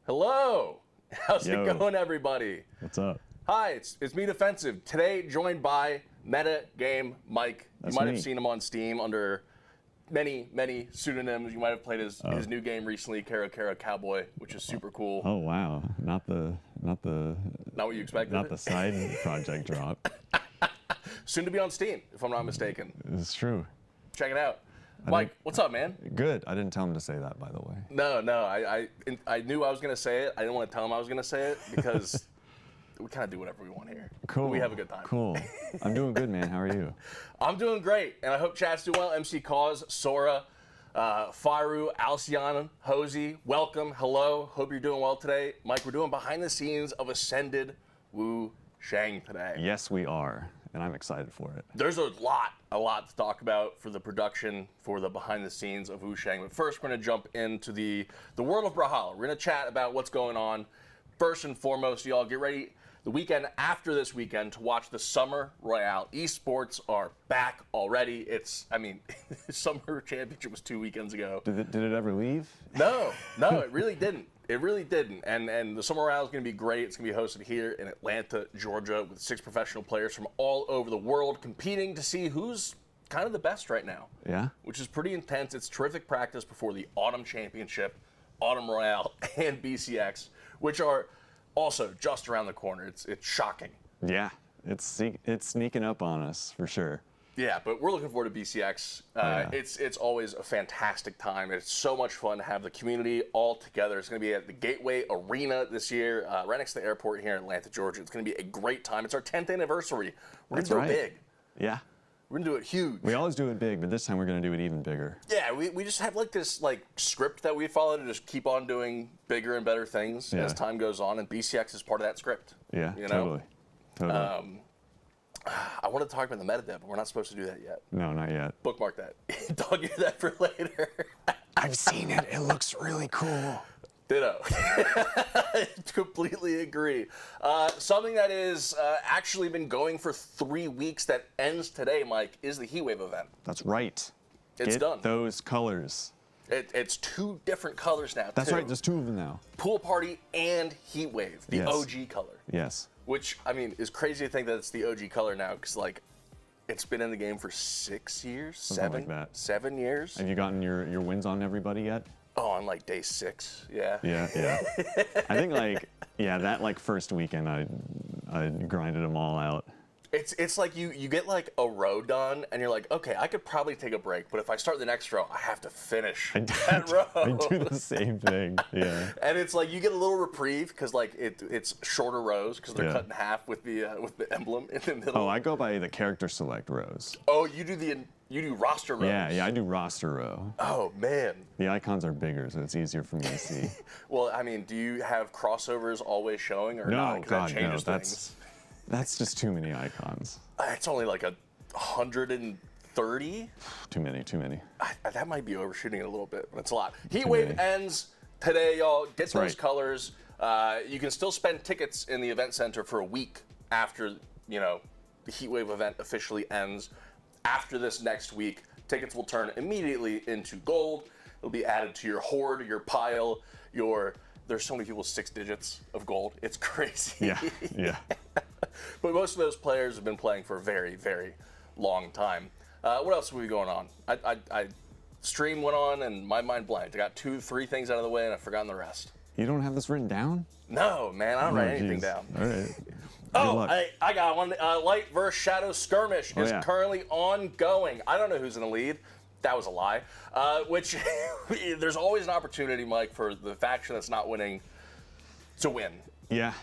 Hello. How's Yo. it going, everybody? What's up? Hi, it's me, Defensive. Today, joined by Meta Game Mike. That's you might me. have seen him on Steam under many pseudonyms. You might have played his new game recently, Kara Kara Cowboy, which is super cool. Oh wow, not Not what you expected. not the side project drop. Soon to be on Steam, if I'm not mistaken. It's true. Check it out. Mike, what's up, man? Good. I didn't tell him to say that, by the way. No, I knew I was gonna say it. I didn't want to tell him I was gonna say it because we kind of do whatever we want here. Cool. We have a good time. Cool. I'm doing good, man. How are you? I'm doing great, and I hope chat's doing well. MC Cause, Sora, Faru, Alcion, Hosey, welcome, hello. Hope you're doing well today. Mike, we're doing behind the scenes of Ascended Wu Shang today. Yes, we are, and I'm excited for it. There's a lot to talk about for the production, for the behind the scenes of Wu Shang. But first, we're going to jump into the world of Brawlhalla. We're going to chat about what's going on. First and foremost, y'all get ready the weekend after this weekend to watch the Summer Royale. Esports are back already. Summer Championship was 2 weekends ago. Did it ever leave? No, it really didn't. It really didn't. And the Summer Royale is going to be great. It's going to be hosted here in Atlanta, Georgia, with 6 professional players from all over the world competing to see who's kind of the best right now. Yeah. Which is pretty intense. It's terrific practice before the Autumn Championship, Autumn Royale, and BCX, which are also just around the corner. It's shocking. Yeah. It's sneaking up on us for sure. Yeah, but we're looking forward to BCX. Yeah. It's always a fantastic time. It's so much fun to have the community all together. It's going to be at the Gateway Arena this year, right next to the airport here in Atlanta, Georgia. It's going to be a great time. It's our 10th anniversary. We're going to do it big. Yeah. We're going to do it huge. We always do it big, but this time we're going to do it even bigger. Yeah, we just have this script that we follow to just keep on doing bigger and better things as time goes on, and BCX is part of that script. Yeah, you know? Totally. I wanted to talk about the meta dev, but we're not supposed to do that yet. No, not yet. Bookmark that. Dog you that for later. I've seen it. It looks really cool. Ditto. Completely agree. Something that is actually been going for 3 weeks that ends today, Mike, is the Heatwave event. That's right. It's Get done. Those colors. It's 2 different colors now. That's right. There's 2 of them now. Pool Party and Heatwave, the Yes. OG color. Yes. Which, is crazy to think that it's the OG color now, because, it's been in the game for 6 years? Something like that. 7 years? Have you gotten your wins on everybody yet? Oh, on, day 6, yeah. Yeah. I think, that, first weekend, I grinded them all out. It's like you get a row done and you're like, okay, I could probably take a break, but if I start the next row, I have to finish that row. I do the same thing, yeah. And it's like you get a little reprieve because it's shorter rows because they're cut in half with the emblem in the middle. Oh, I go by the character select rows. Oh, you do roster rows. Yeah, I do roster row. Oh man. The icons are bigger, so it's easier for me to see. Well, do you have crossovers always showing or not? No, 'Cause God, that changes no. things. That's just too many icons. It's only 130. Too many. That might be overshooting it a little bit, but it's a lot. Heatwave ends today, y'all. Get those colors. You can still spend tickets in the event center for a week after, the Heatwave event officially ends. After this next week, tickets will turn immediately into gold. It'll be added to your hoard, your pile, there's so many people with 6 digits of gold. It's crazy. Yeah. But most of those players have been playing for a very, very long time. What else will be going on? I stream went on and my mind blanked. I got 2-3 things out of the way and I've forgotten the rest. You don't have this written down? No, man, I don't write anything down. All right. I got one. Light vs. Shadow Skirmish is currently ongoing. I don't know who's in the lead. That was a lie. Which there's always an opportunity, Mike, for the faction that's not winning to win. Yeah.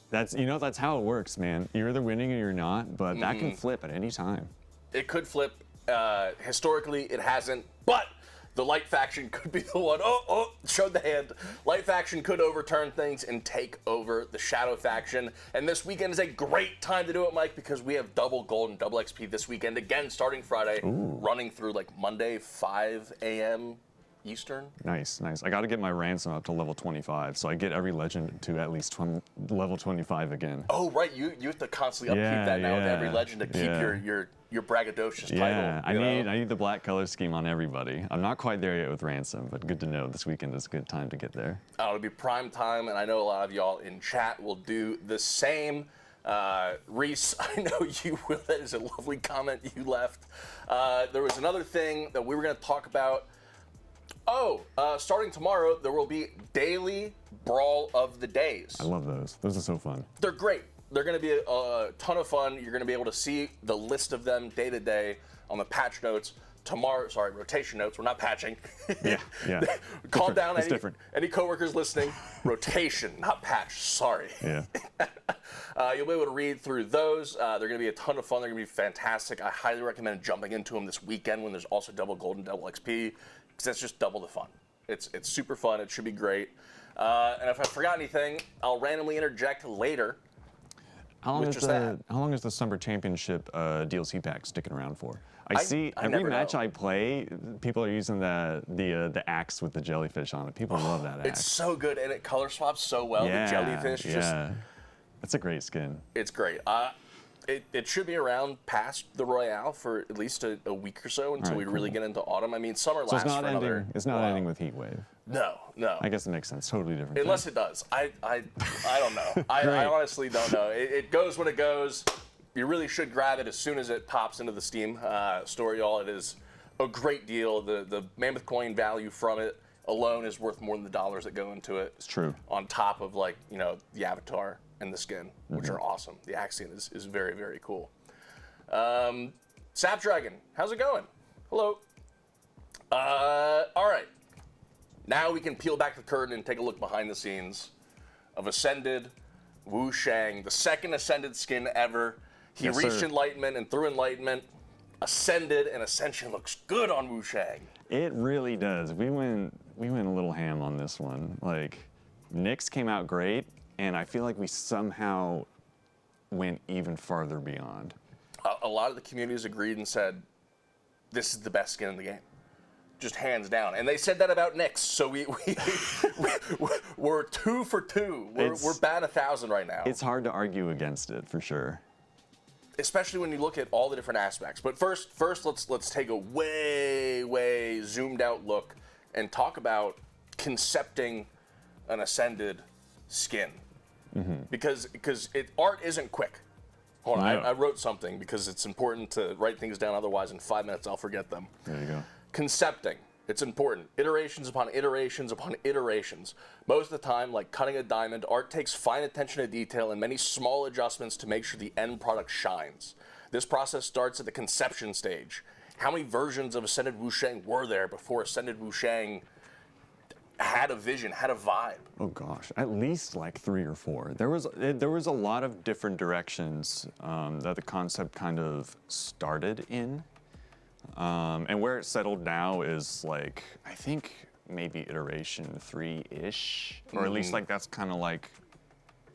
That's how it works, man. You're either winning or you're not, but that can flip at any time. It could flip. Historically, it hasn't, but the Light faction could be the one. Showed the hand. Light faction could overturn things and take over the Shadow faction. And this weekend is a great time to do it, Mike, because we have double gold and double XP this weekend. Again, starting Friday, running through Monday, 5 a.m. Eastern. Nice, nice. I got to get my ransom up to level 25, so I get every legend to at least level 25 again. Oh, right. You have to constantly upkeep that now with every legend to keep your braggadocious title. Yeah, I need the black color scheme on everybody. I'm not quite there yet with ransom, but good to know this weekend is a good time to get there. It'll be prime time, and I know a lot of y'all in chat will do the same. Reese, I know you will. That is a lovely comment you left. There was another thing that we were going to talk about. Starting tomorrow, there will be daily Brawl of the Days. I love those. Those are so fun. They're great. They're going to be a ton of fun. You're going to be able to see the list of them day to day on the patch notes. Rotation notes. We're not patching. Yeah. Calm down, It's different. Any coworkers listening. Rotation, not patch. Sorry. Yeah. You'll be able to read through those. They're going to be a ton of fun. They're going to be fantastic. I highly recommend jumping into them this weekend when there's also double gold and double XP, because that's just double the fun. It's super fun. It should be great. And if I forgot anything, I'll randomly interject later. How long is the Summer Championship DLC pack sticking around for? I see every match I play, people are using the axe with the jellyfish on it. People love that axe. It's so good, and it color swaps so well. Yeah, the jellyfish, it's a great skin. It's great. It should be around past the Royale for at least a week or so until we really get into autumn. I mean, summer lasts for another. It's not ending with Heat Wave. No. I guess it makes sense. Totally different. Unless it does. I don't know. I honestly don't know. It goes when it goes. You really should grab it as soon as it pops into the Steam store, y'all. It is a great deal. The Mammoth coin value from it alone is worth more than the dollars that go into it. It's true. On top of the avatar and the skin, which are awesome. The Axion is very, very cool. Sapdragon, how's it going? Hello. All right. Now we can peel back the curtain and take a look behind the scenes of Ascended Wu Shang, the second Ascended skin ever. He reached Enlightenment, and through Enlightenment, Ascended, and Ascension looks good on Wu Shang. It really does. We went a little ham on this one. Like, Nyx came out great, and I feel like we somehow went even farther beyond. A lot of the communities agreed and said, this is the best skin in the game. Just hands down. And they said that about Nyx, so we're 2 for 2. We're batting 1,000 right now. It's hard to argue against it, for sure. Especially when you look at all the different aspects. But first let's take a way zoomed out look and talk about concepting an Ascended skin. Because art isn't quick. Hold on, I wrote something because it's important to write things down, otherwise in 5 minutes I'll forget them. There you go. Concepting. It's important. Iterations upon iterations upon iterations. Most of the time, like cutting a diamond, art takes fine attention to detail and many small adjustments to make sure the end product shines. This process starts at the conception stage. How many versions of Ascended Wu Shang were there before Ascended Wu Shang had a vision, had a vibe? Oh gosh, at least like 3 or 4. There was a lot of different directions that the concept kind of started in. And where it's settled now is like, I think maybe iteration 3-ish, or at least like that's kind of like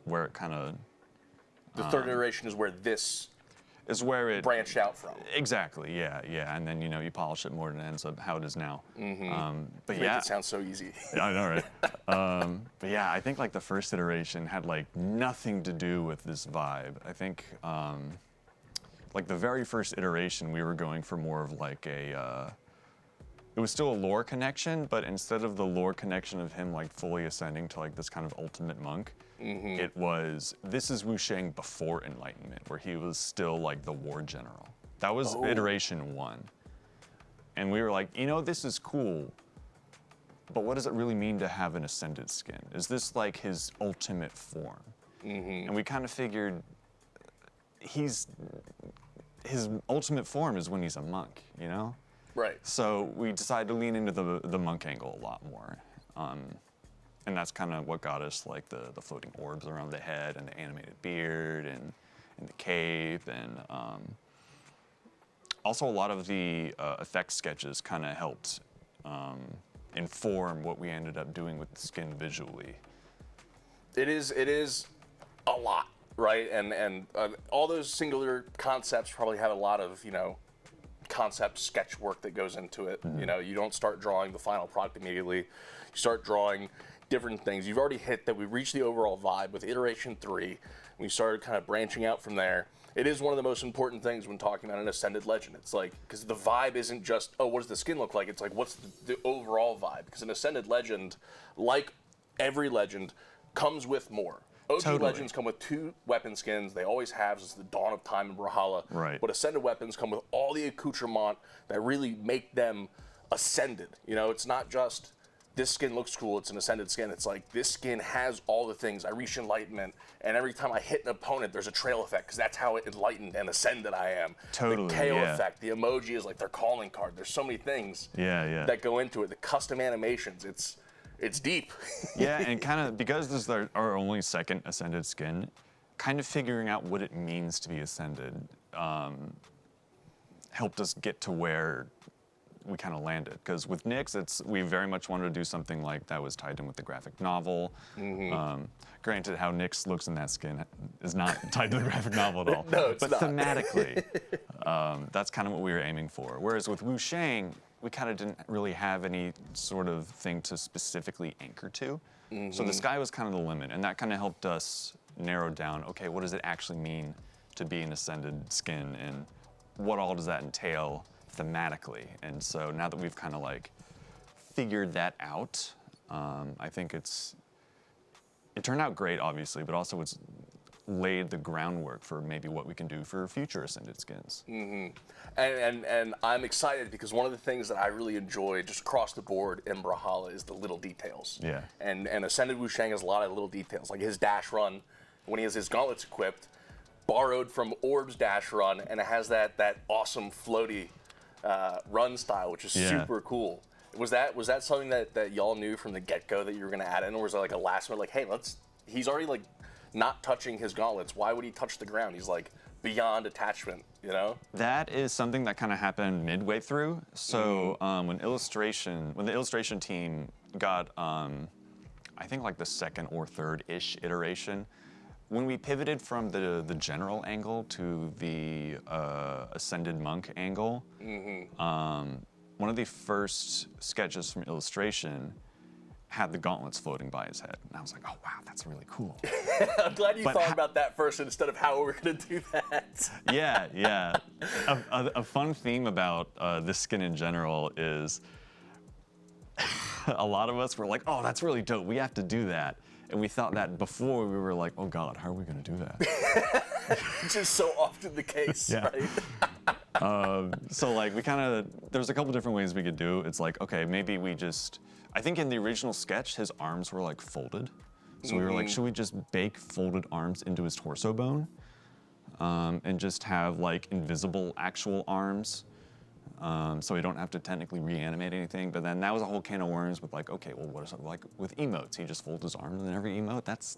where it kind of. The third iteration is where this is where it branched out from. Exactly, yeah, and then you polish it more and it ends up how it is now. But Make it sound so easy. Yeah, I know, right? But yeah, I think like the first iteration had like nothing to do with this vibe. I think. Like the very first iteration, we were going for more of like it was still a lore connection, but instead of the lore connection of him like fully ascending to like this kind of ultimate monk, it was, this is Wu Shang before Enlightenment, where he was still like the war general. That was iteration 1. And we were like, this is cool, but what does it really mean to have an Ascended skin? Is this like his ultimate form? And we kind of figured his ultimate form is when he's a monk, Right. So we decided to lean into the monk angle a lot more. And that's kind of what got us like the floating orbs around the head and the animated beard and the cape. And also a lot of the effect sketches kind of helped inform what we ended up doing with the skin visually. It is a lot. Right, and all those singular concepts probably have a lot of concept sketch work that goes into it. You know, you don't start drawing the final product immediately. You start drawing different things. You've already hit that. We reached the overall vibe with iteration 3. We started kind of branching out from there. It is one of the most important things when talking about an Ascended Legend. It's like, because the vibe isn't just, oh, what does the skin look like? It's like, what's the overall vibe? Because an Ascended Legend, like every legend, comes with more. OG Legends come with 2 weapon skins. They always have since the dawn of time in Brawlhalla. Right. But Ascended weapons come with all the accoutrement that really make them Ascended. You know, it's not just, this skin looks cool, it's an Ascended skin. It's like, this skin has all the things. I reach Enlightenment, and every time I hit an opponent, there's a trail effect, because that's how enlightened and Ascended I am. Totally, the KO effect, the emoji is like their calling card. There's so many things that go into it. The custom animations, it's deep. Yeah, and kind of, because this is our only second Ascended skin, kind of figuring out what it means to be Ascended helped us get to where we kind of landed. Because with Nyx, we very much wanted to do something like that was tied in with the graphic novel. Granted, how Nyx looks in that skin is not tied to the graphic novel at all. No, it's but not. Thematically, that's kind of what we were aiming for. Whereas with Shang, we kind of didn't really have any sort of thing to specifically anchor to. So the sky was kind of the limit, and that kind of helped us narrow down, okay, what does it actually mean to be an Ascended skin, and what all does that entail thematically? And so now that we've kind of like figured that out, I think it turned out great, obviously, but also it's laid the groundwork for maybe what we can do for future Ascended skins. And I'm excited because one of the things that I really enjoy just across the board in Brawlhalla is the little details. Yeah. And Ascended Shang has a lot of little details, like his dash run, when he has his gauntlets equipped, borrowed from Orb's dash run, and it has that awesome floaty run style, which is super cool. Was that something that y'all knew from the get-go that you were going to add in, or was it like a last minute, like, hey, he's already like not touching his gauntlets, why would he touch the ground? He's like beyond attachment, you know? That is something that kind of happened midway through. So when the illustration team got, I think like the second or third-ish iteration, when we pivoted from the general angle to the Ascended Monk angle, one of the first sketches from illustration had the gauntlets floating by his head. And I was like, oh, wow, that's really cool. I'm glad you thought about that first instead of how we're going to do that. Yeah. A fun theme about this skin in general is a lot of us were like, oh, that's really dope. We have to do that. And we thought that before we were like, oh, God, how are we going to do that? Which is so often the case, right? So like there's a couple different ways we could do. It's like, okay, maybe I think in the original sketch, his arms were like folded. So we were like, should we just bake folded arms into his torso bone? And just have like invisible actual arms. So we don't have to technically reanimate anything. But then that was a whole can of worms with like, okay, well, what is it like with emotes? He just folds his arms in every emote? That's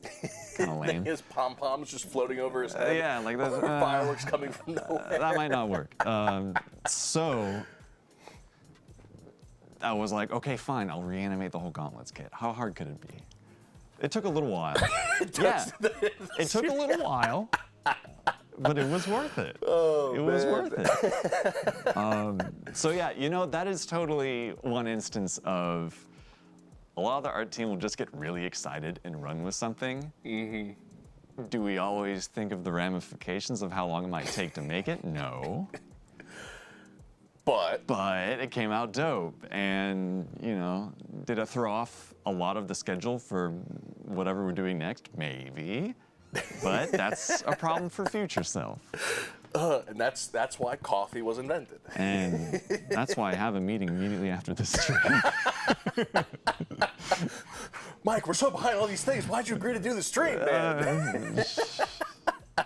kind of lame. His pom-poms just floating over his head. Yeah, like those, fireworks coming from nowhere. That might not work. So I was like, okay, fine, I'll reanimate the whole gauntlets kit. How hard could it be? It took a little while. It took a little while, but it was worth it. It was worth it. So yeah, you know, that is totally one instance of a lot of the art team will just get really excited and run with something. Do we always think of the ramifications of how long it might take to make it? No. But it came out dope, and you know, did it throw off a lot of the schedule for whatever we're doing next? Maybe, but that's a problem for future self. And that's why coffee was invented. And that's why I have a meeting immediately after this stream. Mike, we're so behind all these things. Why'd you agree to do the stream, man?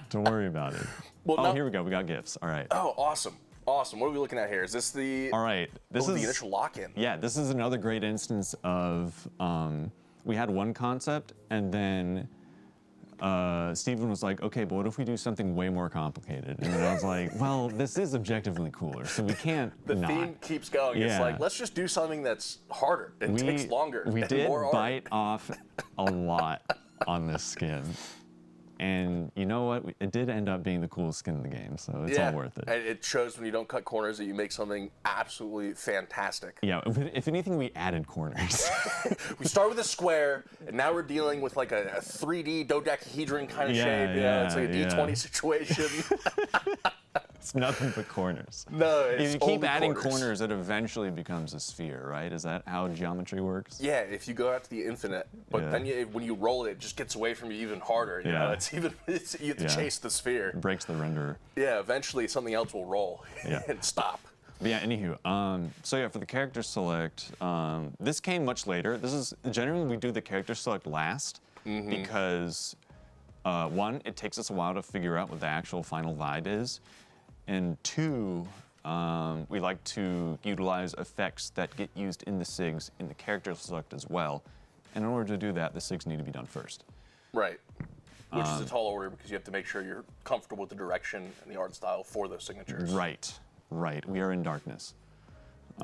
Don't worry about it. Well, here we go. We got gifts. All right. Oh, awesome. Awesome. What are we looking at here? Is this the... All right. This is the initial lock-in. Yeah, this is another great instance of... we had one concept, and then Steven was like, okay, but what if we do something way more complicated? And then I was like, well, this is objectively cooler, so we can't The theme keeps going. It's like, let's just do something that's harder and takes longer. We and did more bite off a lot on this skin. And you know what? It did end up being the coolest skin in the game, so it's all worth it. And it shows when you don't cut corners that you make something absolutely fantastic. Yeah, if anything, we added corners. We start with a square, and now we're dealing with like a 3D dodecahedron kind of shape. It's like a D20 situation. It's nothing but corners. No, it's if you keep only adding corners, it eventually becomes a sphere, right? Is that how geometry works? Yeah, if you go out to the infinite, but then when you roll it, it just gets away from you even harder. You know, you have to chase the sphere. It breaks the renderer. Yeah, eventually something else will roll and stop. But yeah, anywho, so yeah, for the character select, this came much later. This is generally we do the character select last because one, it takes us a while to figure out what the actual final vibe is. And two, we like to utilize effects that get used in the SIGs in the character select as well. And in order to do that, the SIGs need to be done first. Right. Which is a tall order because you have to make sure you're comfortable with the direction and the art style for those signatures. Right. We are in darkness.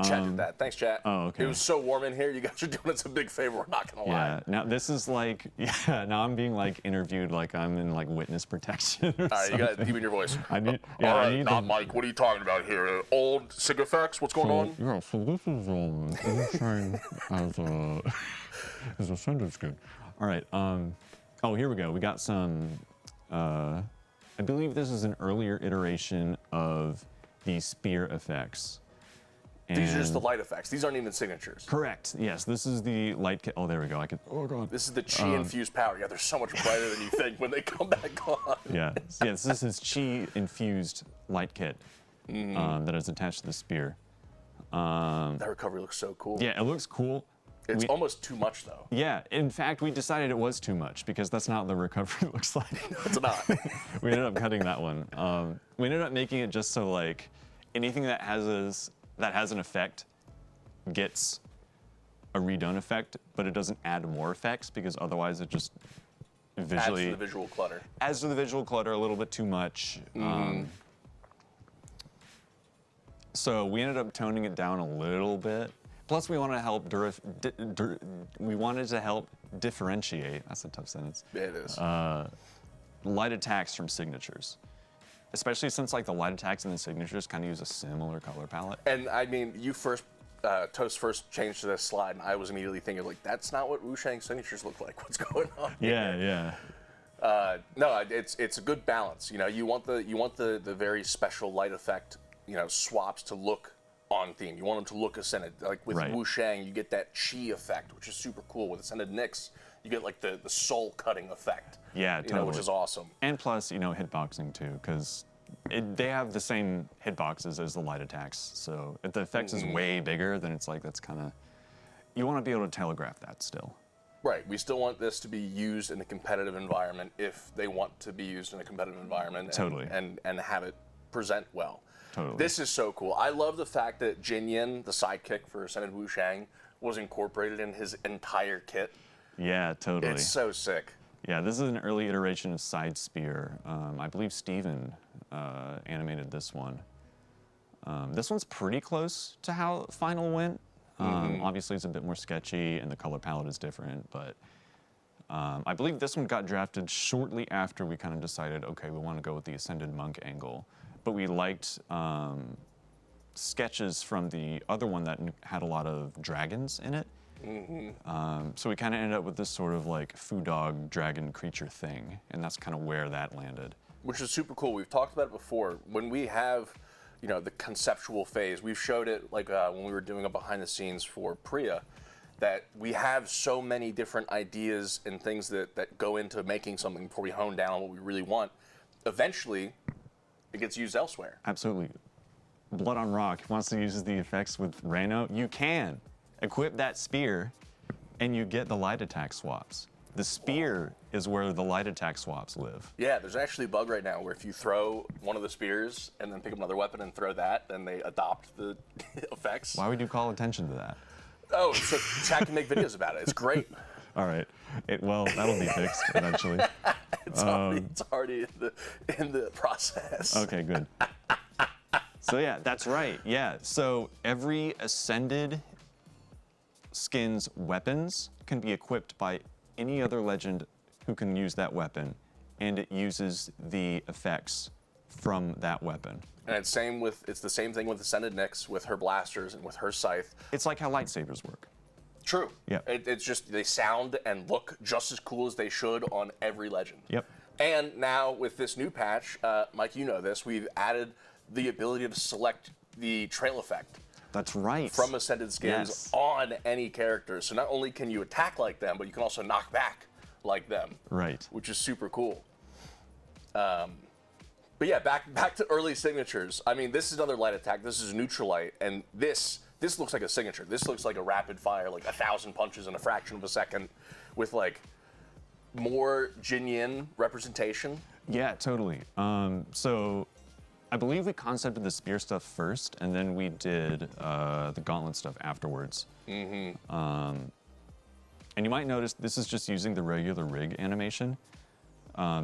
Chat did that. Thanks, chat. Oh, okay. It was so warm in here. You guys are doing us a big favor. We're not gonna lie. Yeah. Now this is like, now I'm being like interviewed like I'm in like witness protection. Or All right, something. you gotta deepen your voice. I need. All right, I need Mike. What are you talking about here? Old SIG effects? What's going on? Yeah. So this is Shang as a sentence good. All right. Oh, here we go. We got some. I believe this is an earlier iteration of the spear effects. These are just the light effects. These aren't even signatures. Correct. Yes, this is the light kit. Oh, there we go. I could. Oh god. This is the chi-infused power. Yeah, they're so much brighter than you think when they come back on. Yeah. Yes, this is chi-infused light kit that is attached to the spear. That recovery looks so cool. Yeah, it looks cool. It's almost too much though. Yeah. In fact, we decided it was too much because that's not what the recovery looks like. It's not. We ended up cutting that one. We ended up making it just so like anything that has an effect gets a redone effect, but it doesn't add more effects because otherwise it just visually adds to the visual clutter. Adds to the visual clutter a little bit too much. So we ended up toning it down a little bit. Plus, we wanted to help differentiate. That's a tough sentence. Yeah, it is. Light attacks from signatures. Especially since like the light attacks and the signatures kind of use a similar color palette. And I mean, Toast first changed to this slide, and I was immediately thinking like, that's not what Wu Shang signatures look like. What's going on? Yeah. No, it's a good balance. You know, you want the very special light effect, swaps to look on theme. You want them to look ascended. Like with Wu Shang, you get that chi effect, which is super cool. With Ascended Nyx, you get like the soul cutting effect. Yeah, totally. Which is awesome. And plus, hitboxing too, because they have the same hitboxes as the light attacks. So if the effects is way bigger, then it's like that's kind of, you want to be able to telegraph that still. Right. We still want this to be used in a competitive environment if they want to be used in a competitive environment. Totally. And have it present well. Totally. This is so cool. I love the fact that Jin Yin, the sidekick for Ascended Wu Shang, was incorporated in his entire kit. Yeah, totally. It's so sick. Yeah, this is an early iteration of Side Spear. I believe Steven animated this one. This one's pretty close to how Final went. Obviously, it's a bit more sketchy, and the color palette is different, but I believe this one got drafted shortly after we kind of decided, okay, we want to go with the Ascended Monk angle. But we liked sketches from the other one that had a lot of dragons in it. So we kind of ended up with this sort of like foo dog dragon creature thing, and that's kind of where that landed. Which is super cool. We've talked about it before. When we have, the conceptual phase, we've showed it like when we were doing a behind the scenes for Priya, that we have so many different ideas and things that go into making something before we hone down on what we really want. Eventually, it gets used elsewhere. Absolutely. Blood on Rock wants to use the effects with Reno. You can equip that spear, and you get the light attack swaps. The spear is where the light attack swaps live. Yeah, there's actually a bug right now where if you throw one of the spears and then pick up another weapon and throw that, then they adopt the effects. Why would you call attention to that? Oh, so chat can make videos about it. It's great. All right. Well, that'll be fixed eventually. It's already in the process. Okay, good. So yeah, that's right. Yeah. So every Ascended skin's weapons can be equipped by any other legend who can use that weapon, and it uses the effects from that weapon. And it's the same thing with Ascended Nyx, with her blasters and with her scythe. It's like how lightsabers work. True. Yeah. It's just they sound and look just as cool as they should on every legend. Yep. And now with this new patch, Mike, you know this, we've added the ability to select the trail effect. That's right. From Ascended skins on any character. So not only can you attack like them, but you can also knock back like them. Right. Which is super cool. But yeah, back to early signatures. I mean, this is another light attack. This is Neutralite, and this looks like a signature. This looks like a rapid fire, like 1,000 punches in a fraction of a second, with like more Jin Yin representation. Yeah, totally. So I believe we concepted the spear stuff first, and then we did the gauntlet stuff afterwards. And you might notice this is just using the regular rig animation.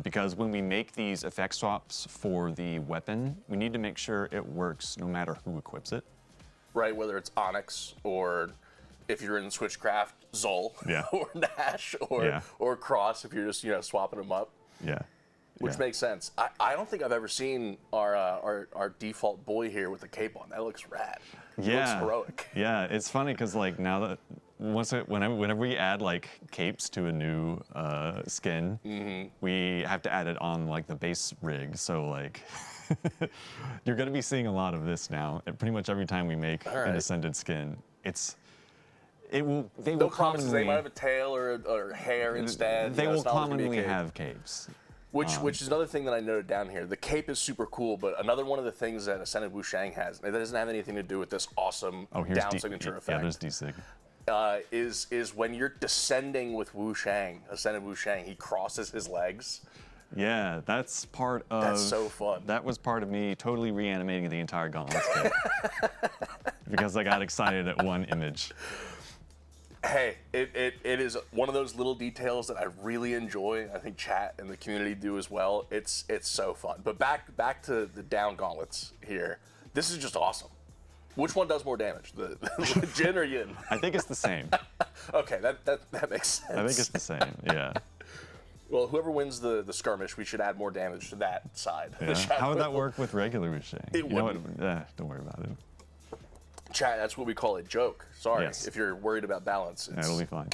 Because when we make these effect swaps for the weapon, we need to make sure it works no matter who equips it. Right, whether it's Onyx or if you're in Switchcraft, Zol, or Nash, or Cross if you're just swapping them up. Yeah. Which makes sense. I don't think I've ever seen our default boy here with the cape on. That looks rad. It looks heroic. Yeah, it's funny because like now that whenever we add like capes to a new skin, we have to add it on like the base rig. So like you're gonna be seeing a lot of this now. And pretty much every time we make an Ascended skin, they will promises they might have a tail or hair instead. They will commonly have capes. Which is another thing that I noted down here. The cape is super cool, but another one of the things that Ascended Shang has, that doesn't have anything to do with this awesome down signature effect. Yeah, there's D-Sig. Is when you're descending with Shang, Ascended Shang, he crosses his legs. Yeah, that's part of... That's so fun. That was part of me totally reanimating the entire Gauntlet kit. Because I got excited at one image. Hey, it is one of those little details that I really enjoy. I think chat and the community do as well. It's so fun. But back to the down gauntlets here. This is just awesome. Which one does more damage, the Jin or Yin? I think it's the same. Okay, that makes sense. I think it's the same. Yeah. Well, whoever wins the skirmish, we should add more damage to that side. Yeah. How would that work with regular Wushang? Don't worry about it. Chat, that's what we call a joke. Sorry, if you're worried about balance. It'll be fine.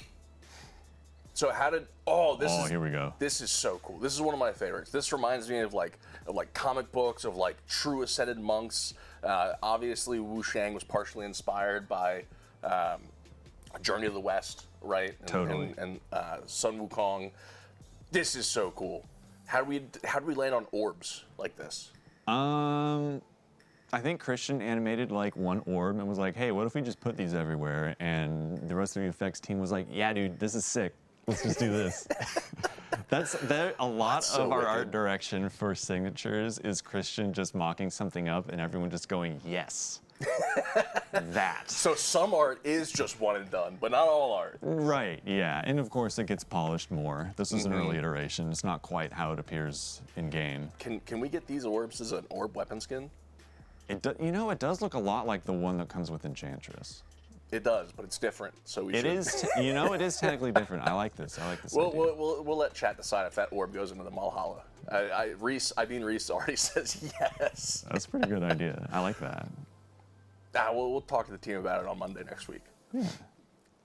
So here we go. This is so cool. This is one of my favorites. This reminds me of like comic books, of like true Ascended monks. Obviously, Shang was partially inspired by Journey to the West, right? Totally. And Sun Wukong. This is so cool. How do we land on orbs like this? I think Christian animated like one orb and was like, hey, what if we just put these everywhere? And the rest of the effects team was like, yeah, dude, this is sick. Let's just do this. A lot of our art direction for signatures is Christian just mocking something up and everyone just going, yes. That. So some art is just one and done, but not all art. Right, yeah. And of course it gets polished more. This is an early iteration. It's not quite how it appears in game. Can we get these orbs as an orb weapon skin? It does look a lot like the one that comes with Enchantress. It does, but it's different. So it is technically different. I like this. I like this. We'll let chat decide if that orb goes into the Brawlhalla. Reese already says yes. That's a pretty good idea. I like that. We'll talk to the team about it on Monday next week. Yeah.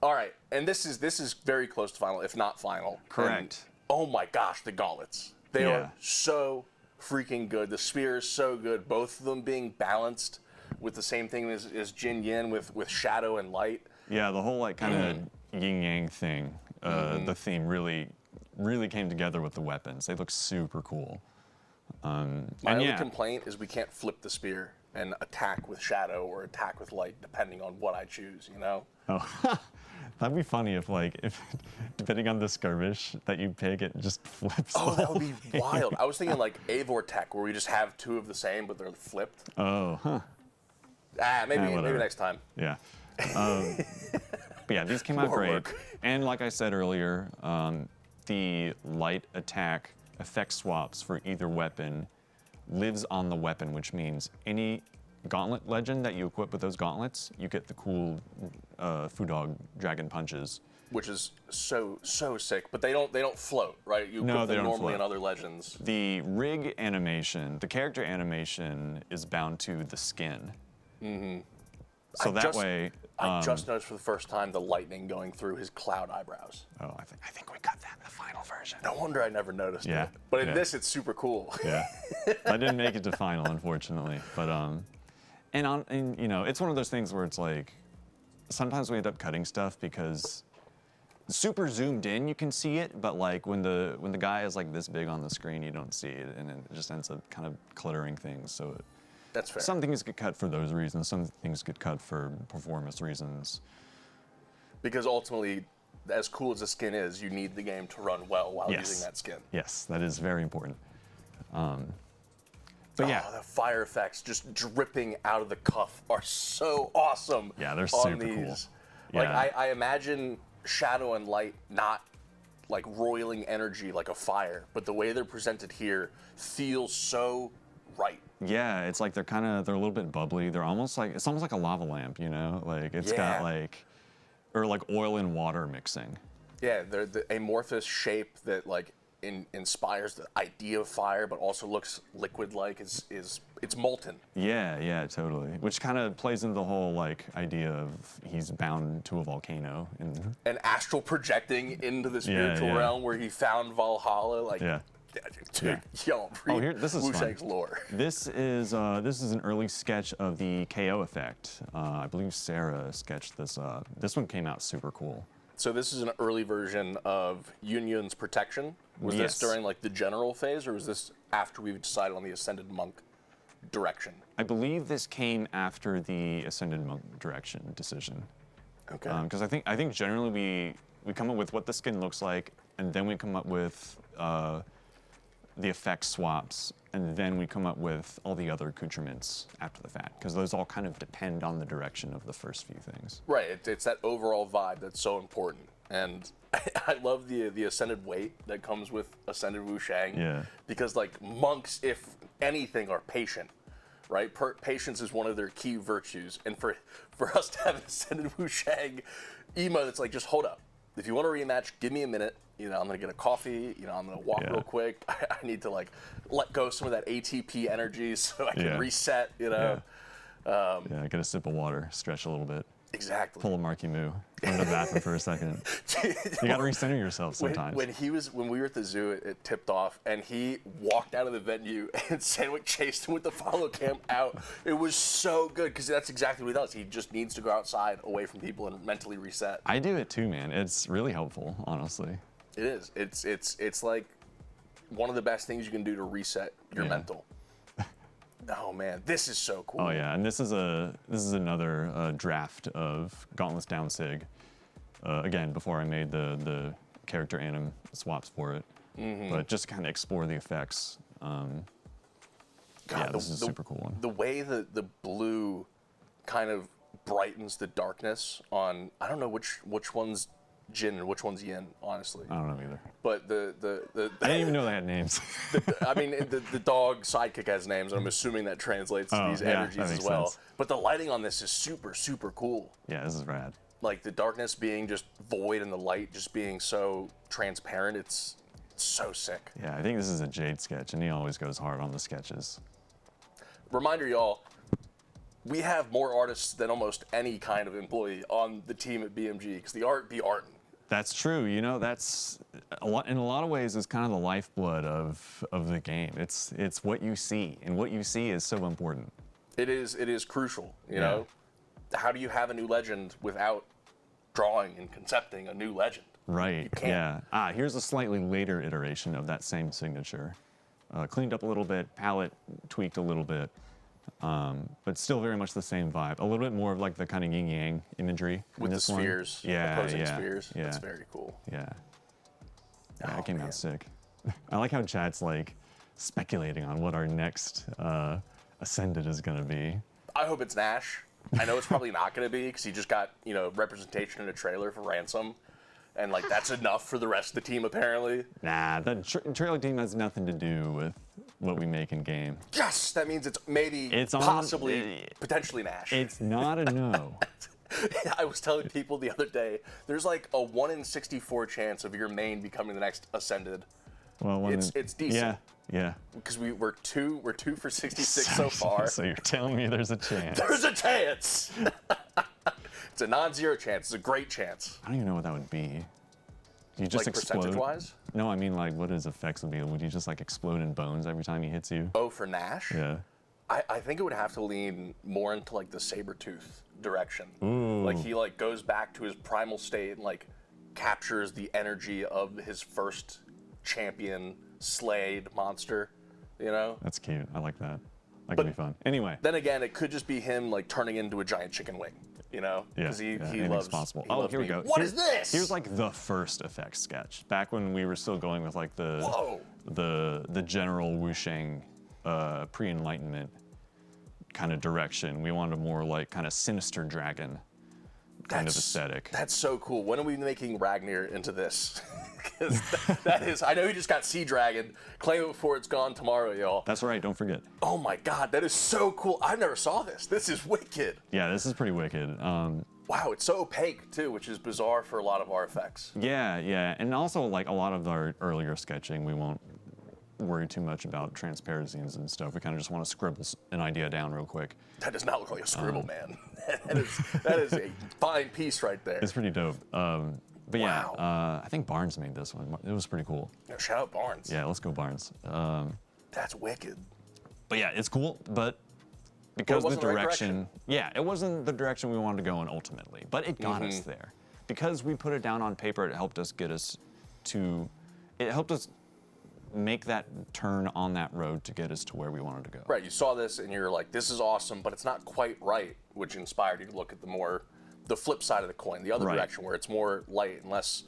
All right, and this is very close to final, if not final. Correct. And, oh my gosh, the gauntlets. They are so freaking good. The spear is so good. Both of them being balanced with the same thing as Jin Yin with shadow and light. Yeah, the whole like kind of yin yang thing. The theme really came together with the weapons. They look super cool. My only complaint is we can't flip the spear and attack with shadow or attack with light depending on what I choose, you know? Oh, that'd be funny if depending on the skirmish that you pick, it just flips. Oh, that would be wild. I was thinking like Avor Tech, where we just have two of the same, but they're flipped. Oh, huh. Maybe next time. Yeah. But yeah, these came out great. Work. And like I said earlier, the light attack effect swaps for either weapon lives on the weapon, which means any gauntlet legend that you equip with those gauntlets, you get the cool Fudog dragon punches. which is so sick. But they don't float, right? You No, equip they them don't normally float. in other legends. The rig animation, the character animation, is bound to the skin. Mm-hmm. So I just noticed for the first time the lightning going through his cloud eyebrows. Oh, I think we got that in the final version. No wonder I never noticed Yeah, it. But in yeah. this, it's super cool. Yeah, I didn't make it to final, unfortunately. But and you know, it's one of those things where it's like, sometimes we end up cutting stuff because super zoomed in, you can see it, but like when the guy is like this big on the screen, you don't see it, and it just ends up kind of cluttering things. So That's fair. some things get cut for those reasons. Some things get cut for performance reasons. Because ultimately, as cool as the skin is, you need the game to run well while Yes. using that skin. Yes, that is very important. But yeah, the fire effects just dripping out of the cuff are so awesome. Yeah, they're on super these. cool. Like Yeah. I imagine shadow and light not like roiling energy like a fire, but the way they're presented here feels so right. Yeah, it's like they're a little bit bubbly. It's almost like a lava lamp, you know? Like it's got Yeah. like, or like oil and water mixing. Yeah, they're the amorphous shape that like inspires the idea of fire, but also looks liquid-like. It's molten. Yeah, yeah, totally. Which kind of plays into the whole like idea of he's bound to a volcano. And astral projecting into the spiritual yeah. realm where he found Valhalla. Like, Yeah. dude, yo, read this is Wu fun. Shang's lore. This is an early sketch of the KO effect. I believe Sarah sketched this. This one came out super cool. So this is an early version of Yunyan's protection. Was Yes. this during like the general phase, or was this after we've decided on the Ascended Monk direction? I believe this came after the Ascended Monk direction decision. Okay. Because I think generally we come up with what the skin looks like, and then we come up with the effect swaps, and then we come up with all the other accoutrements after the fact, because those all kind of depend on the direction of the first few things. Right, it's that overall vibe that's so important. And I love the Ascended weight that comes with Ascended Wu Shang. Yeah. Because like monks, if anything, are patient, right? Patience is one of their key virtues. And for us to have an Ascended Wu Shang emo that's like, just hold up. If you want to rematch, give me a minute. You know, I'm gonna get a coffee. You know, I'm gonna walk Yeah. real quick. I need to like let go some of that ATP energy so I can Yeah. reset. You know. Yeah, get a sip of water, stretch a little bit, Exactly. pull a Marky Moo, go to the bathroom for a second. You gotta recenter yourself sometimes. When we were at the zoo, it tipped off, and he walked out of the venue, and Sandwick chased him with the follow cam out. It was so good because that's exactly what he does. He just needs to go outside, away from people, and mentally reset. I do it too, man. It's really helpful, honestly. It is. It's like one of the best things you can do to reset your Yeah. mental. Oh man, this is so cool. Oh yeah, and this is another draft of Gauntless Down Sig. Again, before I made the character anim swaps for it, but just kind of explore the effects. God, Yeah, this is a super cool one. The way the blue kind of brightens the darkness on, I don't know which one's Jin and which one's Yin, honestly. I don't know either. But I didn't even know they had names. I mean, the dog sidekick has names, and I'm assuming that translates to these yeah, energies that as makes well. sense. But the lighting on this is super cool. Yeah, this is rad. Like the darkness being just void and the light just being so transparent, it's so sick. Yeah, I think this is a Jade sketch, and he always goes hard on the sketches. Reminder, y'all, we have more artists than almost any kind of employee on the team at BMG, because the art be artin'. That's true. You know, that's in a lot of ways is kind of the lifeblood of the game. It's what you see, and what you see is so important. It is crucial, you Yeah. know? How do you have a new legend without drawing and concepting a new legend? Right. can't. Yeah. Here's a slightly later iteration of that same signature. Cleaned up a little bit, palette tweaked a little bit, but still very much the same vibe. A little bit more of like the kind of yin yang imagery With in the this one. spheres, Yeah, opposing yeah, spheres. yeah. That's very cool. Yeah. Yeah, Oh, it came man. out sick. I like how chat's like speculating on what our next Ascended is gonna be. I hope it's Nash. I know it's probably not going to be because he just got, you know, representation in a trailer for Ransom. And, like, that's enough for the rest of the team, apparently. Nah, the trailer team has nothing to do with what we make in game. Yes! That means it's maybe, It's on- possibly, potentially Nash. It's not a no. I was telling people the other day, there's like a 1 in 64 chance of your main becoming the next Ascended. Well, it's decent. Yeah. Because we're two for 66 so far. So you're telling me there's a chance? There's a chance. It's a non-zero chance. It's a great chance. I don't even know what that would be. You just like explode? percentage-wise? No, I mean like what his effects would be. Would you just like explode in bones every time he hits you? Oh, for Nash? Yeah. I think it would have to lean more into like the Sabretooth direction. Ooh. Like he like goes back to his primal state and like captures the energy of his first champion slayed monster, you know? That's cute. I like that. That could be fun. Anyway. Then again, it could just be him like turning into a giant chicken wing, you know? Yeah, Because he anything's loves. possible. He loves Here we being, go. What is this? Here's like the first effects sketch. Back when we were still going with like the general Wu Shang pre-enlightenment kind of direction. We wanted a more like kind of sinister dragon kind of aesthetic. That's so cool. When are we making Ragnar into this? Because that is, I know he just got Sea Dragon. Claim it before it's gone tomorrow, y'all. That's right, don't forget. Oh my God, that is so cool. I never saw this. This is wicked. Yeah, this is pretty wicked. Wow, it's so opaque too, which is bizarre for a lot of our effects. Yeah, and also like a lot of our earlier sketching, we won't worry too much about transparencies and stuff. We kind of just want to scribble an idea down real quick. That does not look like a scribble, man. that is a fine piece right there. It's pretty dope. But yeah, Wow. I think Barnes made this one. It was pretty cool. No, shout out Barnes. Yeah, let's go Barnes. That's wicked. But yeah, it's cool, but because the wasn't the right direction, yeah, it wasn't the direction we wanted to go in ultimately, but it got us there. Because we put it down on paper, it helped us make that turn on that road to get us to where we wanted to go. Right, you saw this and you're like, this is awesome, but it's not quite right, which inspired you to look at the flip side of the coin, the other direction where it's more light and less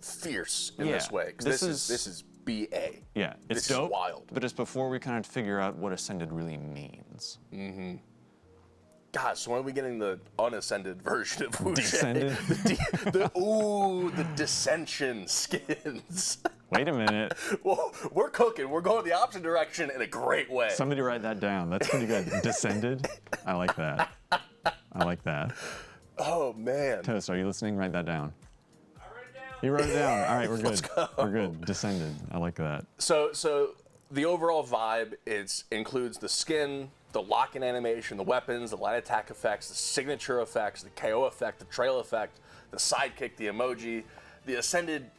fierce in this way. Because this is BA. Yeah, it's this dope, is wild. but it's before we kind of figure out what Ascended really means. God, so when are we getting the unascended version of Wu Shang? Descended? the dissension skins. Wait a minute. Well, we're cooking. We're going the opposite direction in a great way. Somebody write that down. That's pretty good. Descended? I like that. I like that. Oh, man. Toast, are you listening? Write that down. I wrote it down. You wrote it down. All right, we're good. Let's go. We're good. Descended. I like that. So the overall vibe includes the skin, the lock-in animation, the weapons, the line attack effects, the signature effects, the KO effect, the trail effect, the sidekick, the emoji. The Ascended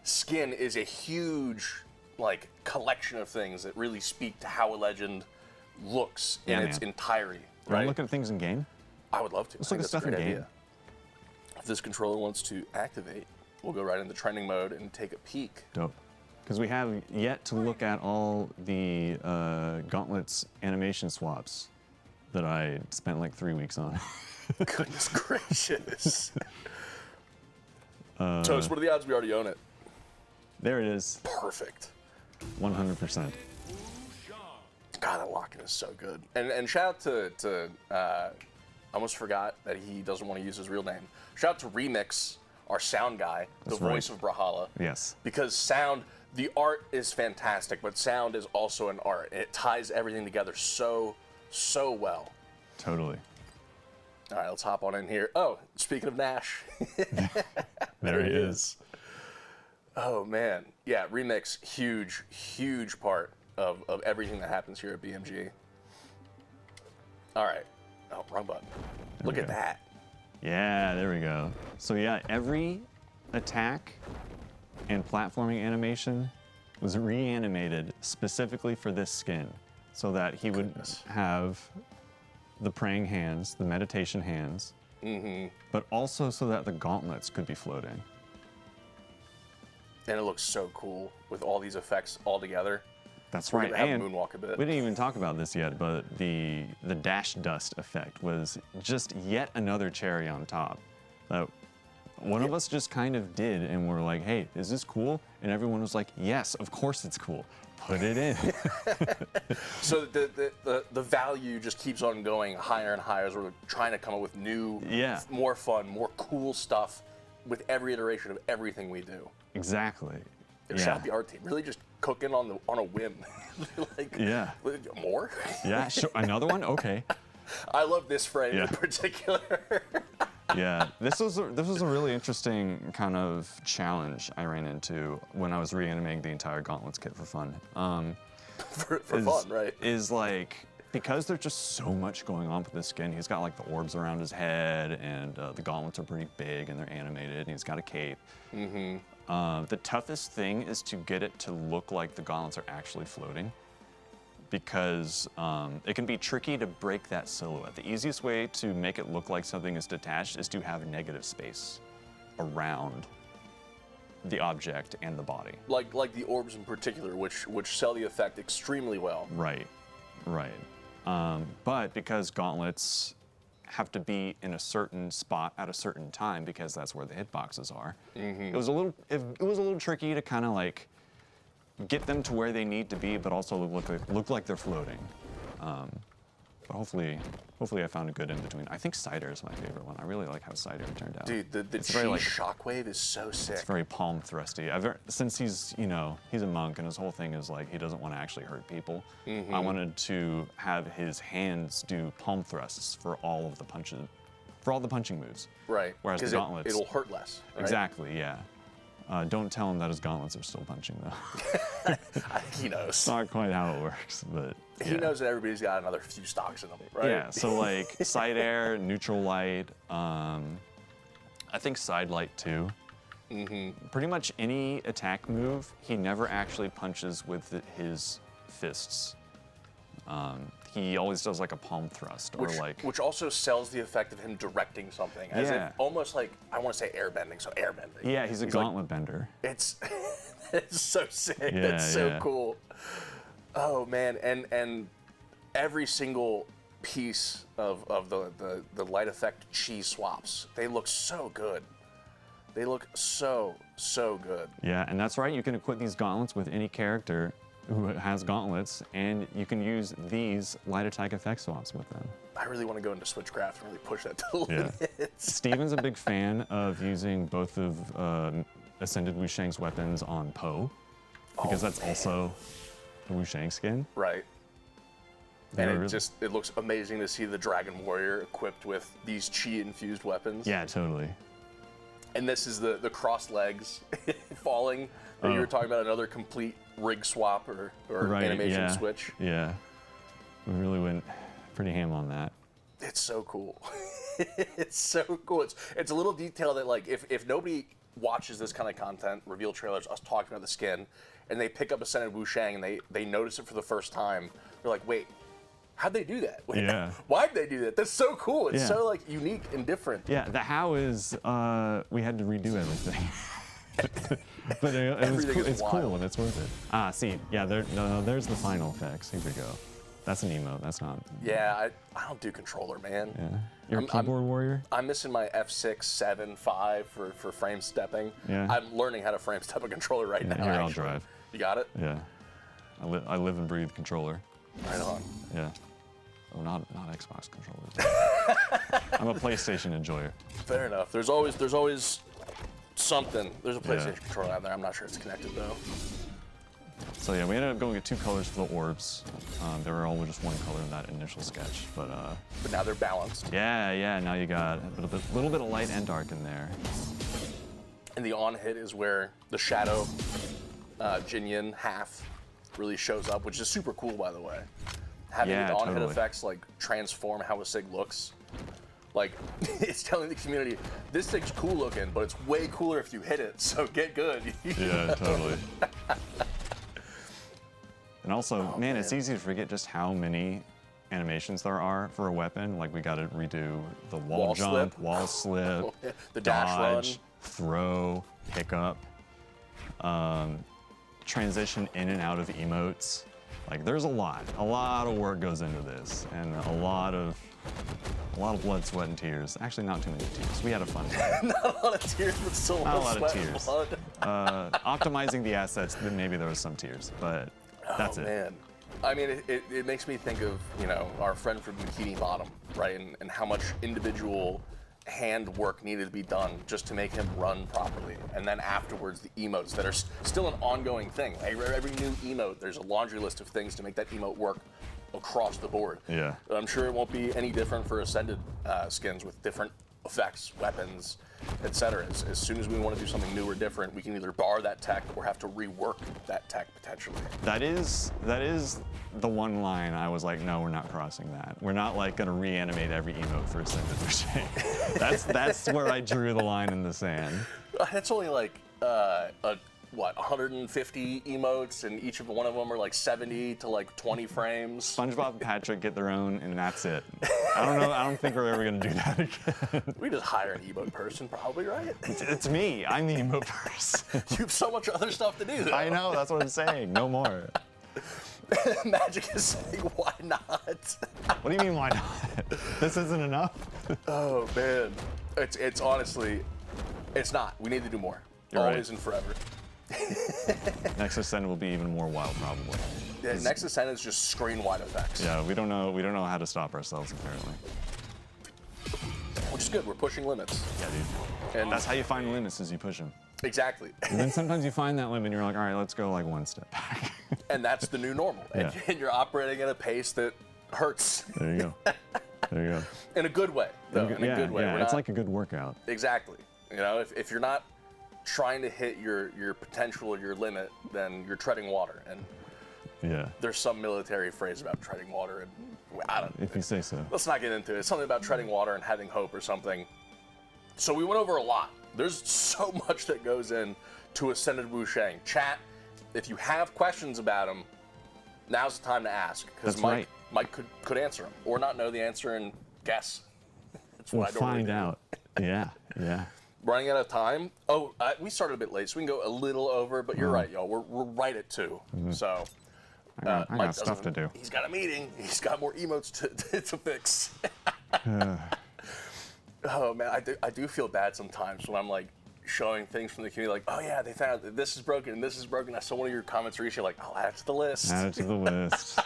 skin is a huge like collection of things that really speak to how a legend looks in its entirety. You want to look at things in game? I would love to. Let's I look think at stuff that's a in great game. idea. If this controller wants to activate, we'll go right into trending mode and take a peek. Dope. Because we have yet to look at all the Gauntlet's animation swaps that I spent like 3 weeks on. Goodness gracious. Toast, what are the odds we already own it? There it is. Perfect. 100%. God, that lock-in is so good. And shout out to I almost forgot that he doesn't want to use his real name. Shout out to Remix, our sound guy, the voice of Brawlhalla. Yes. Because sound, the art is fantastic, but sound is also an art. And it ties everything together so well. Totally. All right, let's hop on in here. Oh, speaking of Nash. There he is. Oh, man. Yeah, Remix, huge part of everything that happens here at BMG. All right. Oh, wrong button. Look at that. Yeah, there we go. So yeah, every attack and platforming animation was reanimated specifically for this skin so that he would have the praying hands, the meditation hands, but also so that the gauntlets could be floating. And it looks so cool with all these effects all together. That's We're right. gonna have And moonwalk a bit. we didn't even talk about this yet, but the dash dust effect was just yet another cherry on top. That one of us just kind of did, and we're like, "Hey, is this cool?" And everyone was like, "Yes, of course it's cool. Put it in." So the value just keeps on going higher and higher as we're trying to come up with new, more fun, more cool stuff with every iteration of everything we do. Exactly. Shout out the art team. Really just cooking on a whim. Like, more? Yeah, sure. Another one? Okay. I love this frame in particular. Yeah, this was a really interesting kind of challenge I ran into when I was reanimating the entire Gauntlets kit for fun. for fun, right? Is like, because there's just so much going on with the skin. He's got like the orbs around his head, and the gauntlets are pretty big and they're animated, and he's got a cape. The toughest thing is to get it to look like the gauntlets are actually floating, because it can be tricky to break that silhouette. The easiest way to make it look like something is detached is to have negative space around the object and the body. Like the orbs in particular, which sell the effect extremely well. Right, right. But because gauntlets have to be in a certain spot at a certain time, because that's where the hitboxes are, it was a little tricky to kind of like get them to where they need to be, but also look like they're floating. But hopefully I found a good in between. I think Cider is my favorite one. I really like how Cider turned out. Dude, the chi very, like, shockwave is so sick. It's very palm thrusty. Since he's he's a monk and his whole thing is like he doesn't want to actually hurt people. I wanted to have his hands do palm thrusts for all of the punching moves. Right. Whereas the gauntlets, it'll hurt less. Right? Exactly. Yeah. Don't tell him that his gauntlets are still punching though. He knows. It's not quite how it works, but yeah. He knows that everybody's got another few stocks in them, right? Yeah, so like side air, neutral light, I think side light too. Pretty much any attack move, he never actually punches with his fists. He always does like a palm thrust, which also sells the effect of him directing something, as if almost like, I want to say airbending, so airbending. Yeah, he's a gauntlet like, bender. It's so sick. Yeah, it's so cool. Oh man, and every single piece of the light effect chi swaps, they look so good. They look so good. Yeah, and that's right. You can equip these gauntlets with any character who has gauntlets, and you can use these light attack effect swaps with them. I really want to go into Switchcraft and really push that to the limits. Steven's a big fan of using both of Ascended Wu Shang's weapons on Poe, because that's also the Wu Shang skin. Right. And it looks amazing to see the Dragon Warrior equipped with these chi-infused weapons. Yeah, totally. And this is the cross legs falling. Or you were talking about another complete rig swap or animation switch. Yeah, we really went pretty ham on that. It's so cool. It's so cool. It's a little detail that, like, if nobody watches this kind of content, reveal trailers, us talking about the skin, and they pick up Ascended Wu Shang and they notice it for the first time, they're like, wait, how'd they do that? Wait, why'd they do that? That's so cool. It's so like unique and different. Yeah, the how is we had to redo everything. But it's cool and it's worth it. Ah, see, yeah, there's the final effects. Here we go. That's an emote. That's not. Yeah, I don't do controller, man. Yeah, you're a keyboard warrior. I'm missing my F6, 7, 5 for frame stepping. Yeah. I'm learning how to frame step a controller right now. Here, I'll drive. You got it? Yeah. I live and breathe controller. Right on. Yeah. Oh, not Xbox controllers. I'm a PlayStation enjoyer. Fair enough. There's always something. There's a PlayStation controller out there. I'm not sure it's connected though. So yeah, we ended up going with 2 colors for the orbs. They were all just 1 color in that initial sketch, but now they're balanced. Yeah. Now you got a little bit of light and dark in there. And the on hit is where the shadow Jinyin half really shows up, which is super cool, by the way. Having the on hit effects like transform how a sig looks. Like, it's telling the community, this thing's cool looking, but it's way cooler if you hit it, so get good. Yeah, totally. And also, man, it's easy to forget just how many animations there are for a weapon. Like, we got to redo the wall jump, slip. wall slip, the dodge, dash throw, pickup, transition in and out of emotes. Like, there's a lot of work goes into this, and a lot of blood, sweat, and tears. Actually, not too many tears. We had a fun time. Not a lot of tears, but still not a lot of tears. Blood. Optimizing the assets, then maybe there was some tears, but that's it. Man. I mean, it makes me think of, our friend from Bikini Bottom, right? And how much individual hand work needed to be done just to make him run properly. And then afterwards, the emotes that are still an ongoing thing. Every new emote, there's a laundry list of things to make that emote work across the board. Yeah. But I'm sure it won't be any different for Ascended skins with different effects, weapons, etc. As soon as we want to do something new or different, we can either borrow that tech or have to rework that tech potentially. That is the one line I was like, no, we're not crossing that. We're not like gonna reanimate every emote for Ascended Shang. That's where I drew the line in the sand. That's only like 150 emotes, and each of one of them are like 70 to like 20 frames. SpongeBob and Patrick get their own, and that's it. I don't know. I don't think we're ever gonna do that again. We just hire an emote person, probably, right? It's me. I'm the emote person. You have so much other stuff to do, though. I know. That's what I'm saying. No more. Magic is saying, why not? What do you mean, why not? This isn't enough? Oh man, it's honestly, it's not. We need to do more. You're Always right. and forever. Next Ascend will be even more wild, probably. Yeah, next Ascend is just screen wide effects. Yeah, we don't know how to stop ourselves apparently. Which is good. We're pushing limits. Yeah, dude. And That's how you find limits, is you push them. exactly. And then sometimes you find that limit and you're like, all right, let's go like one step back. And that's the new normal. Yeah. And you're operating at a pace that hurts. There you go. There you go. In a good way, though. In a good way. Yeah, We're it's not- like a good workout. Exactly. You know, if you're not trying to hit your potential or your limit, then you're treading water. And Yeah. there's some military phrase about treading water, and I don't. If you say so. Let's not get into it. It's something about treading water and having hope or something. So we went over a lot. There's so much that goes in to Ascended Shang. Chat, if you have questions about him, now's the time to ask. Because That's Mike, right. Mike could answer them, or not know the answer and guess. That's We'll what I normally find do. out. Yeah, yeah. Running out of time. Oh, we started a bit late, so we can go a little over. But you're right, y'all. We're right at 2. So I Mike got stuff to doesn't- do. He's got a meeting. He's got more emotes to fix. Oh man, I do feel bad sometimes when I'm like showing things from the community, like, oh yeah, they found out that this is broken and this is broken. I saw one of your comments recently, like, I'll add it to the list. Add it to the list.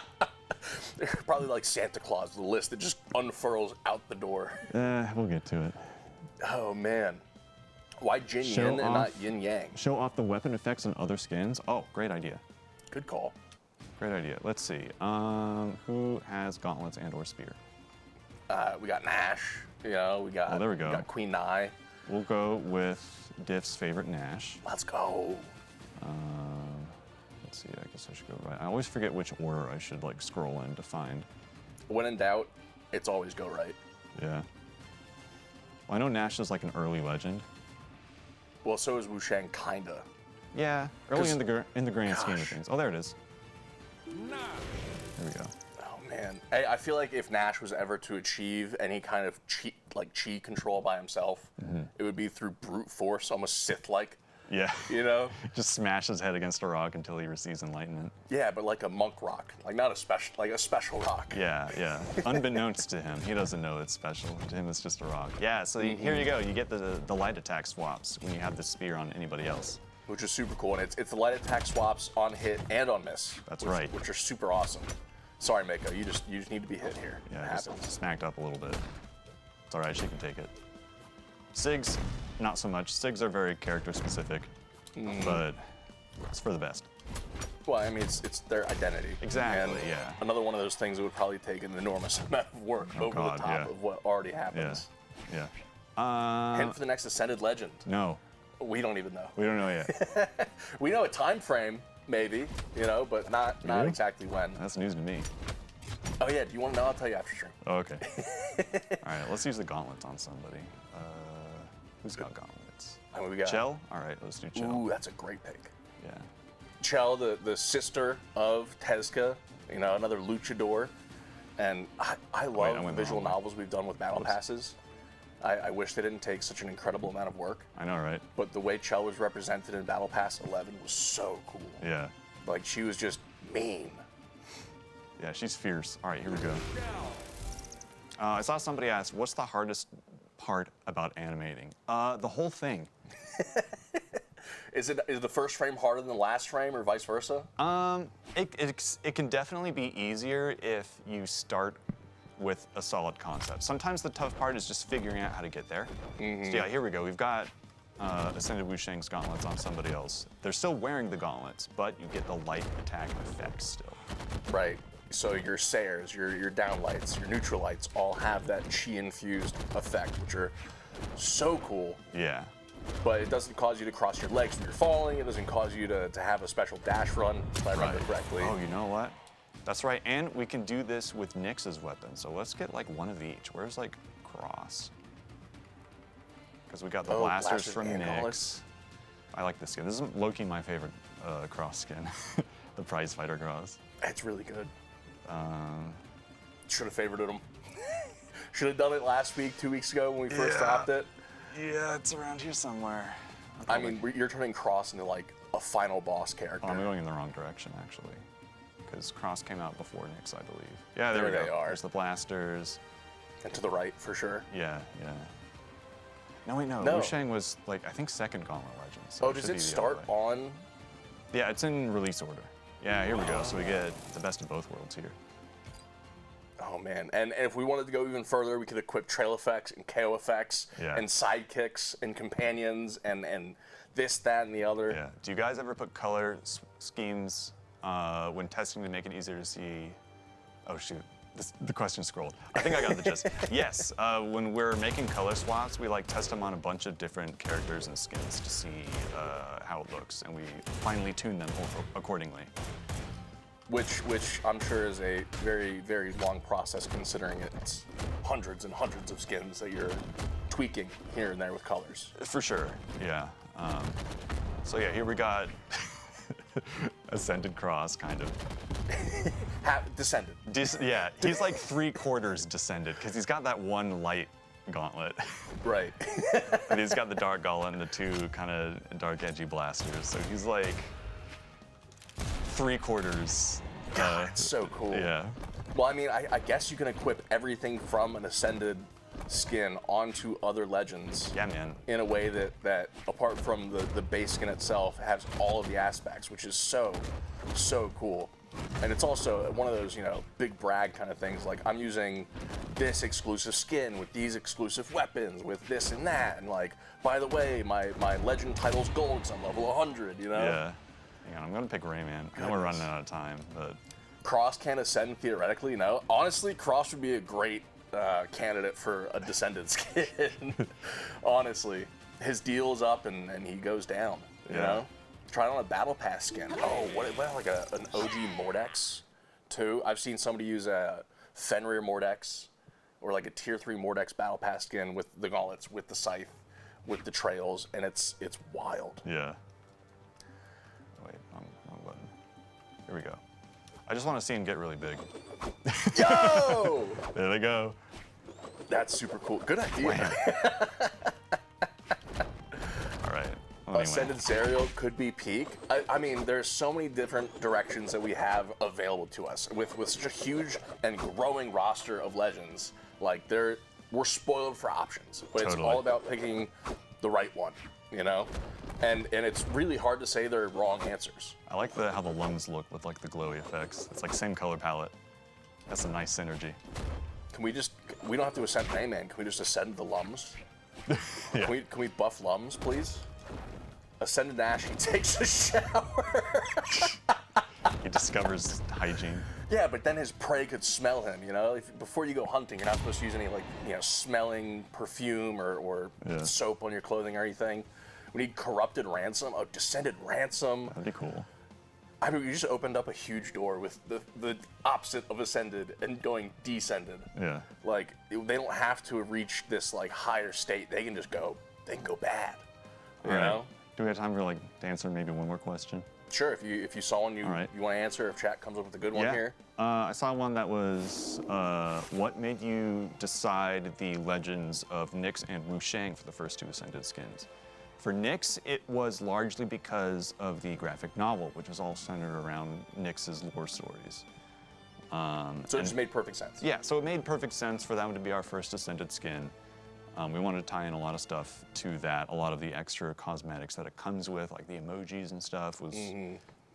They're probably like Santa Claus, the list that just unfurls out the door. We'll get to it. Oh man, why Jin Show Yin and off. not Yin Yang? Show off the weapon effects on other skins. Oh, great idea. Good call. Great idea. Let's see. Who has gauntlets and/or spear? We got Nash. You know, we got. Oh, there we go. We got Queen Nai. We'll go with Diff's favorite Nash. Let's go. Let's see. I guess I should go right. I always forget which order I should like scroll in to find. When in doubt, it's always go right. Yeah. Well, I know Nash is like an early legend. Well, so is Wu Shang, kinda. Yeah, early 'Cause- in the grand scheme of gosh. things. Oh, there it is. There we go. Oh man, I feel like if Nash was ever to achieve any kind of chi control by himself, it would be through brute force, almost Sith-like. Yeah. You know? Just smash his head against a rock until he receives enlightenment. Yeah, but like a monk rock, like not a special, like a special rock. Yeah, yeah. Unbeknownst to him, he doesn't know it's special. To him, it's just a rock. Yeah. So here you go. You get the light attack swaps when you have the spear on anybody else. Which is super cool, and it's the light attack swaps on hit and on miss. That's right. Which are super awesome. Sorry, Mako, you just need to be hit here. It Yeah, just happens. smacked up a little bit. It's all right. She can take it. Sigs, not so much. Sigs are very character specific, but it's for the best. Well, I mean, it's their identity. Exactly, And yeah. Another one of those things that would probably take an enormous amount of work over God, the top yeah. of what already Yeah. happens. Yeah. Hint for the next Ascended Legend. No, We don't even know. we don't know yet. We know a time frame, maybe, you know, but not Really? exactly when. That's news to me. Oh yeah, do you want to know? I'll tell you after stream. Oh, okay. All right, let's use the gauntlets on somebody. Who's got gauntlets? I mean, we got. Chell? All right, let's do Chell. Ooh, that's a great pick. Yeah. Chell, the sister of Tezuka, you know, another luchador. And I love went the visual the wrong way. novels we've done with battle passes. I wish they didn't take such an incredible amount of work, I know, right? but the way Chell was represented in Battle Pass 11 was so cool. Yeah. Like, she was just mean. Yeah, she's fierce. All right, here we go. I saw somebody ask, what's the hardest part about animating? The whole thing. Is the first frame harder than the last frame, or vice versa? It can definitely be easier if you start with a solid concept. Sometimes the tough part is just figuring out how to get there. So yeah, here we go. We've got Ascended Wu Shang's gauntlets on somebody else. They're still wearing the gauntlets, but you get the light attack effect still. Right. So your Sayers, your downlights, your neutral lights all have that chi-infused effect, which are So cool. Yeah. But it doesn't cause you to cross your legs when you're falling. It doesn't cause you to have a special dash run, if I remember correctly. Oh, you know what? That's right. And we can do this with Nyx's weapon. So let's get like one of each. Where's like Cross? Because we got the blasters from Nyx. I like this skin. This is low-key my favorite Cross skin. The Prize Fighter Cross. It's really good. Should have favorited him. Should have done it last week, 2 weeks ago when we first dropped it. Yeah, it's around here somewhere. I mean, you're turning Cross into like a final boss character. Oh, I'm going in the wrong direction, actually. Because Cross came out before Nyx, I believe. Yeah, there we go. They are. There's the blasters. And to the right, for sure. Yeah, yeah. No, wait, no. Shang was, like, I think second Gauntlet Legend. So does it start on? Yeah, it's in release order. Yeah, here we go. So we get the best of both worlds here. Oh, man. And if we wanted to go even further, we could equip trail effects and KO effects and sidekicks and companions and this, that, and the other. Yeah. Do you guys ever put color schemes when testing to make it easier to see? Oh, shoot. The question scrolled. I think I got the gist. Yes. When we're making color swaps, we like test them on a bunch of different characters and skins to see how it looks, and we finally tune them accordingly. Which I'm sure is a very, very long process, considering it's hundreds and hundreds of skins that you're tweaking here and there with colors. For sure, yeah. So yeah, here we got Ascended Cross, kind of. Descended. Yeah, he's like 3/4 descended, because he's got that one light gauntlet. Right. And he's got the dark gauntlet and the two kind of dark edgy blasters, so he's like 3/4. God, it's so cool. Yeah. Well, I mean, I guess you can equip everything from an Ascended skin onto other legends. Yeah, man. In a way that apart from the base skin itself, has all of the aspects, which is so cool. And it's also one of those, big brag kind of things, like I'm using this exclusive skin with these exclusive weapons, with this and that, and like, by the way, my legend title's gold because I'm level 100, Yeah. Hang on, I'm gonna pick Rayman. I know we're running out of time, but... Cross can't ascend theoretically, no. Honestly, Cross would be a great candidate for a Descended skin. Honestly. His deal's up and he goes down, you know? Try it on a Battle Pass skin. Oh, what like an OG Mordex, too? I've seen somebody use a Fenrir Mordex, or like a Tier 3 Mordex Battle Pass skin with the gauntlets, with the scythe, with the trails, and it's wild. Yeah. Wait, wrong button. Here we go. I just want to see him get really big. Yo! There they go. That's super cool. Good idea. All right. Ascended Zerial could be peak. I mean, there's so many different directions that we have available to us. With such a huge and growing roster of legends, like we're spoiled for options. But It's all about picking the right one, And it's really hard to say they're wrong answers. I like how the lungs look with like the glowy effects. It's like same color palette. That's a nice synergy. Can we don't have to ascend Rayman. Can we just ascend the Lums? Yeah. Can we buff Lums, please? Ascended Ash, he takes a shower. He discovers hygiene. Yeah, but then his prey could smell him, before you go hunting, you're not supposed to use any, smelling perfume or soap on your clothing or anything. We need Corrupted Ransom, Descended Ransom. That'd be cool. I mean, we just opened up a huge door with the opposite of Ascended and going Descended. Yeah. Like, they don't have to reach this, higher state. They can just go, bad, you know? Do we have time for, to answer maybe one more question? Sure, if you saw one you want to answer, if chat comes up with a good one here. I saw one that was, what made you decide the legends of Nyx and Wu Shang for the first two Ascended skins? For Nyx, it was largely because of the graphic novel, which was all centered around Nyx's lore stories. So it just made perfect sense. Yeah, so it made perfect sense for that one to be our first Ascended skin. We wanted to tie in a lot of stuff to that. A lot of the extra cosmetics that it comes with, like the emojis and stuff, was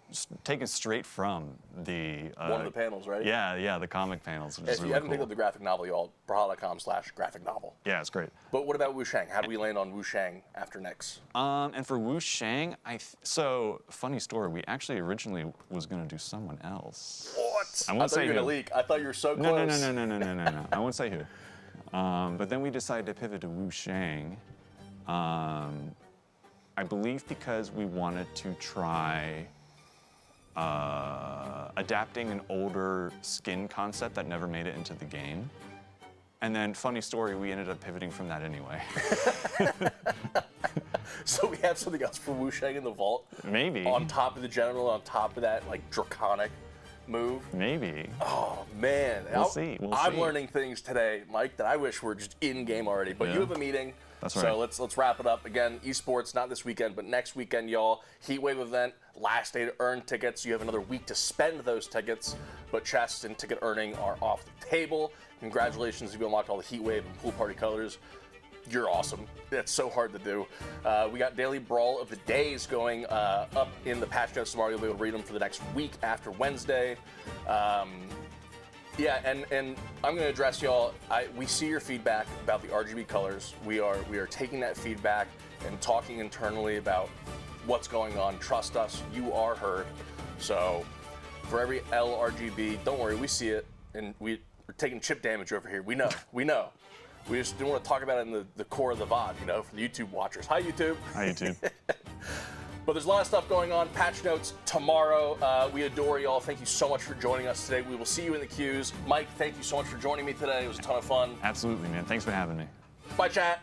just taken straight from the... one of the panels, right? Yeah, the comic panels. If you haven't picked up the graphic novel, Brawlhalla.com/graphic novel. Yeah, it's great. But what about Wu Shang? How do we land on Wu Shang after Nyx? And for Wu Shang, so funny story. We actually originally was going to do someone else. What? I won't say you were who. Gonna leak. I thought you were so close. No. I won't say who. But then we decided to pivot to Shang. I believe because we wanted to try adapting an older skin concept that never made it into the game. And then, funny story, we ended up pivoting from that anyway. So we have something else for Wu Shang in the vault? Maybe. On top of the general, on top of that, like, draconic move? Maybe. Oh, man. We'll see. I'm learning things today, Mike, that I wish were just in-game already. But you have a meeting. That's right. So let's wrap it up. Again, esports, not this weekend, but next weekend, y'all. Heatwave event, last day to earn tickets. You have another week to spend those tickets, but chests and ticket earning are off the table. Congratulations if you unlocked all the Heatwave and Pool Party colors. You're awesome. It's so hard to do. We got daily Brawl of the Days going up in the patch notes tomorrow. You'll be able to read them for the next week after Wednesday. Yeah, and I'm going to address y'all. We see your feedback about the RGB colors. We are taking that feedback and talking internally about what's going on. Trust us, you are heard. So for every LRGB, don't worry, we see it, and we're taking chip damage over here. We know. We just didn't want to talk about it in the core of the VOD, for the YouTube watchers. Hi, YouTube. Hi, YouTube. But there's a lot of stuff going on. Patch notes tomorrow. We adore y'all. Thank you so much for joining us today. We will see you in the queues. Mike, thank you so much for joining me today. It was a ton of fun. Absolutely, man. Thanks for having me. Bye, chat.